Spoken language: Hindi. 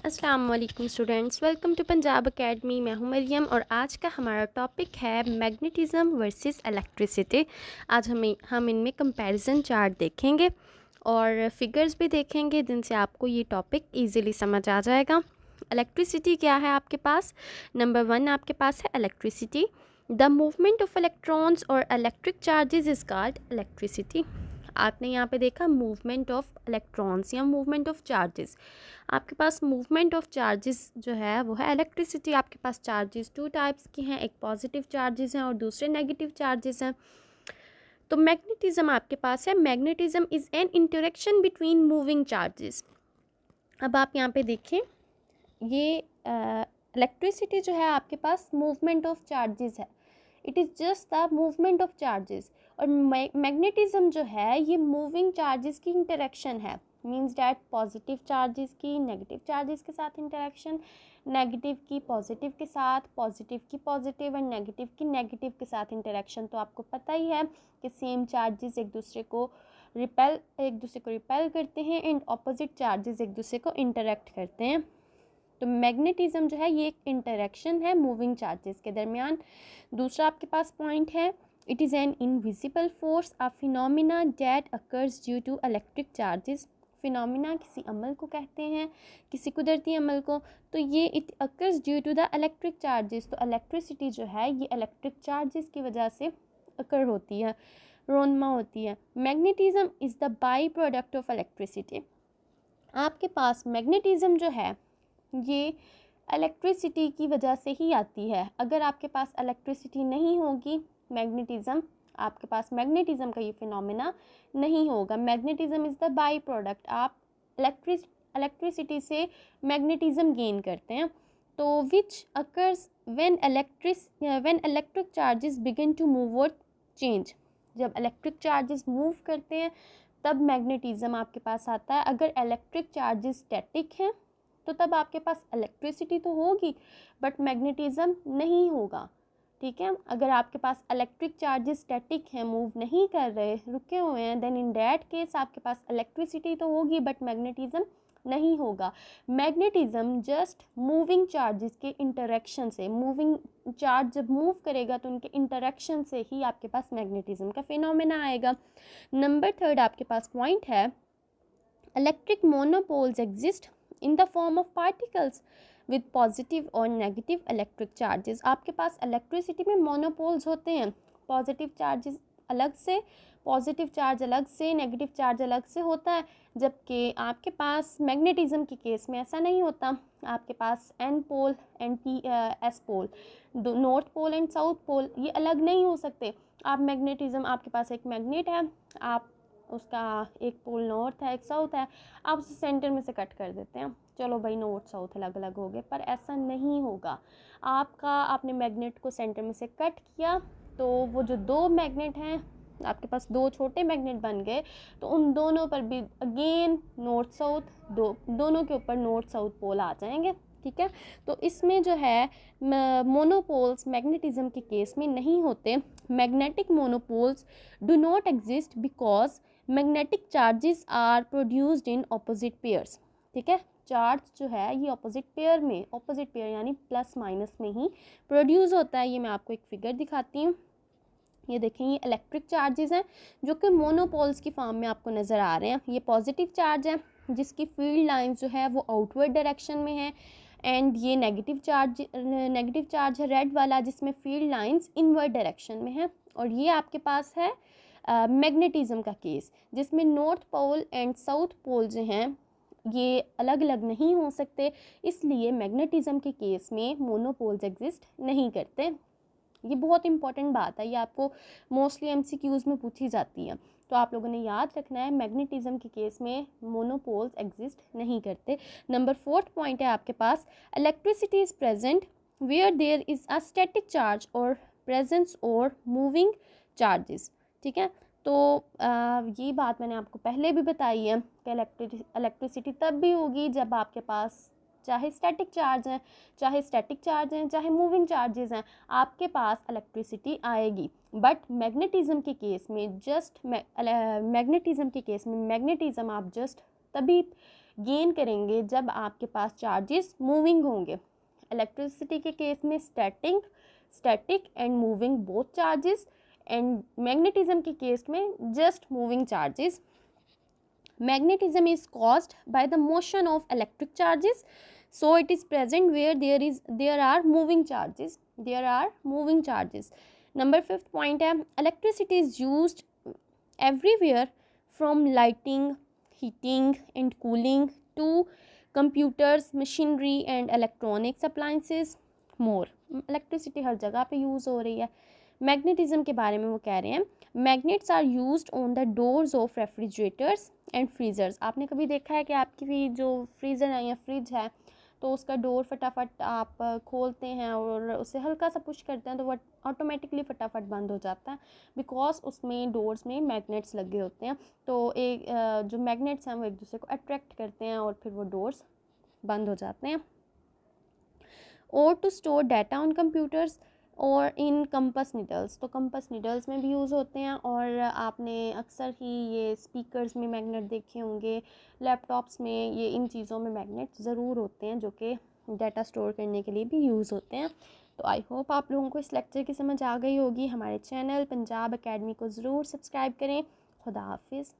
अस्सलाम वालेकुम students, welcome to Punjab academy. मैं हूं मरियम और आज का हमारा टॉपिक है मैग्नेटिज्म वर्सेस इलेक्ट्रिसिटी। आज हम इनमें कंपैरिजन चार्ट देखेंगे और फिगर्स भी देखेंगे जिनसे आपको ये टॉपिक इजीली समझ आ जाएगा। इलेक्ट्रिसिटी क्या है आपके पास? नंबर 1 आपके पास है electricity. The movement of electrons or electric charges is called electricity. आपने यहाँ पे देखा मूवमेंट ऑफ इलेक्ट्रॉन्स या मूवमेंट ऑफ चार्जेस। आपके पास मूवमेंट ऑफ चार्जेस जो है वो है इलेक्ट्रिसिटी। आपके पास चार्जेस टू टाइप्स की हैं, एक पॉजिटिव चार्जेस हैं और दूसरे नेगेटिव चार्जेस हैं। तो मैग्नेटिज्म आपके पास है। Magnetism is an interaction between moving charges. अब आप यहाँ पे देखें, ये इलेक्ट्रिसिटी जो है आपके पास मूवमेंट ऑफ चार्जेस है। It is just the movement of charges. और मैग्नेटिज्म जो है ये मूविंग चार्जेस की इंटरेक्शन है। मीन्स डैट पॉजिटिव चार्जेस की नेगेटिव चार्जेस के साथ इंटरेक्शन, नेगेटिव की पॉजिटिव के साथ, पॉजिटिव की पॉजिटिव एंड नेगेटिव की नेगेटिव के साथ इंटरेक्शन। तो आपको पता ही है कि सेम चार्जेस एक दूसरे को रिपेल करते हैं एंड ऑपोजिट चार्जेस एक दूसरे को इंटरेक्ट करते हैं। तो मैग्नेटिज्म जो है ये एक इंटरेक्शन है मूविंग चार्जेस के दरमियान। दूसरा आपके पास पॉइंट है, it is an invisible force, a phenomena that occurs due to electric charges. Phenomena किसी अमल को कहते हैं, किसी कुदरती अमल को। तो ये it occurs due to the electric charges. तो इलेक्ट्रिसिटी जो है ये इलेक्ट्रिक चार्जेस की वजह से अकर होती है, रोनमा होती है। Magnetism is the by product of electricity. आपके पास मैग्नेटिज्म जो है ये इलेक्ट्रिसिटी की वजह से ही आती है। अगर आपके पास इलेक्ट्रिसिटी नहीं होगी, मैग्नेटिज्म आपके पास मैग्नेटिज्म का ये फिनोमेना नहीं होगा। Magnetism is the by product. आप इलेक्ट्रिसिटी से मैग्नेटिज्म गेन करते हैं। तो which occurs when electric charges begin to move और चेंज। जब इलेक्ट्रिक चार्जेस मूव करते हैं तब मैग्नेटिज्म आपके पास आता है। अगर इलेक्ट्रिक चार्जेस स्टैटिक हैं तो तब आपके पास इलेक्ट्रिसिटी तो होगी बट मैग्नेटिज्म नहीं होगा। ठीक है, अगर आपके पास इलेक्ट्रिक चार्जेस स्टैटिक हैं, मूव नहीं कर रहे, रुके हुए हैं, देन इन दैट केस आपके पास इलेक्ट्रिसिटी तो होगी बट मैग्नेटिज्म नहीं होगा। मैग्नेटिज्म जस्ट मूविंग चार्जेस के इंटरेक्शन से, मूविंग चार्ज जब मूव करेगा तो उनके इंटरेक्शन से ही आपके पास मैग्नेटिज्म का फिनोमेना आएगा। नंबर 3 आपके पास पॉइंट है, electric monopoles exist in the form of particles with positive और negative electric charges। आपके पास इलेक्ट्रिसिटी में मोनोपोल्स होते हैं। पॉजिटिव चार्जेस अलग से, पॉजिटिव चार्ज अलग से, नेगेटिव चार्ज अलग से होता है। जबकि आपके पास मैग्नेटिज्म के केस में ऐसा नहीं होता। आपके पास N pole and S pole, north pole and south pole ये अलग नहीं हो सकते। आप मैग्नेटिज्म, आपके पास एक मैग्नेट है, आप उसका एक पोल नॉर्थ है एक साउथ है, आप उसे सेंटर में से कट कर देते हैं, चलो भाई नॉर्थ साउथ अलग अलग हो गए। पर ऐसा नहीं होगा। आपने मैग्नेट को सेंटर में से कट किया तो वो जो दो मैग्नेट हैं, आपके पास दो छोटे मैग्नेट बन गए, तो उन दोनों पर भी अगेन नॉर्थ साउथ, दोनों के ऊपर नॉर्थ साउथ पोल आ जाएंगे। ठीक है, तो इसमें जो है मोनोपोल्स मैग्नेटिज्म के केस में नहीं होते। Magnetic monopoles do not exist because magnetic charges are produced in opposite pairs. ठीक है, चार्ज जो है ये ऑपोजिट पेयर यानी प्लस माइनस में ही प्रोड्यूस होता है। ये मैं आपको एक फिगर दिखाती हूँ। ये देखें, ये इलेक्ट्रिक चार्जेस हैं जो कि मोनोपोल्स की फॉर्म में आपको नज़र आ रहे हैं। ये पॉजिटिव चार्ज है जिसकी फील्ड लाइंस जो है वो आउटवर्ड डायरेक्शन में है, एंड ये नेगेटिव चार्ज है रेड वाला जिसमें फील्ड लाइंस इनवर्ड डायरेक्शन में है। और ये आपके पास है मैग्नेटिज्म का केस जिसमें north pole and south pole जो हैं ये अलग अलग नहीं हो सकते। इसलिए मैग्नेटिज्म के केस में मोनोपोल्स एग्जिस्ट नहीं करते। ये बहुत इंपॉर्टेंट बात है, ये आपको मोस्टली एमसीक्यूज़ में पूछी जाती है, तो आप लोगों ने याद रखना है। मैग्नेटिज्म के केस में मोनोपोल्स एग्जिस्ट नहीं करते। नंबर 4 पॉइंट है आपके पास, electricity is present where there is a static charge or presence or moving charges. ठीक है, तो ये बात मैंने आपको पहले भी बताई है कि इलेक्ट्रिसिटी तब भी होगी जब आपके पास चाहे स्टैटिक चार्ज हैं, चाहे मूविंग चार्जेस हैं, आपके पास इलेक्ट्रिसिटी आएगी। बट मैग्नेटिज्म के केस में मैग्नेटिज्म आप जस्ट तभी गेन करेंगे जब आपके पास चार्जेस मूविंग होंगे। इलेक्ट्रिसिटी के केस में static and moving both charges, and magnetism के केस में just moving charges. Magnetism is caused by the motion of electric charges, so it is present where there are moving charges. Number 5th point है, electricity is used everywhere from lighting, heating and cooling to computers, machinery and electronics appliances more. Electricity हर जगह पे यूज़ हो रही है। मैग्नेटिज्म के बारे में वो कह रहे हैं, magnets are used on the doors of refrigerators and freezers. आपने कभी देखा है कि आपकी जो फ्रीज़र है या फ्रिज है तो उसका डोर फटाफट आप खोलते हैं और उसे हल्का सा पुश करते हैं तो वो ऑटोमेटिकली फटाफट बंद हो जाता है, बिकॉज उसमें डोर्स में मैग्नेट्स लगे होते हैं। तो एक जो मैग्नेट्स हैं वो एक दूसरे को अट्रैक्ट करते हैं और फिर वो डोर्स बंद हो जाते हैं। और to store data on computers और इन कंपस नीडल्स, तो कंपस नीडल्स में भी यूज़ होते हैं। और आपने अक्सर ही ये स्पीकर्स में मैग्नेट देखे होंगे, लैपटॉप्स में, ये इन चीज़ों में मैग्नेट ज़रूर होते हैं जो कि डाटा स्टोर करने के लिए भी यूज़ होते हैं। तो आई होप आप लोगों को इस लेक्चर की समझ आ गई होगी। हमारे चैनल पंजाब अकेडमी को ज़रूर सब्सक्राइब करें। खुदा हाफिज़।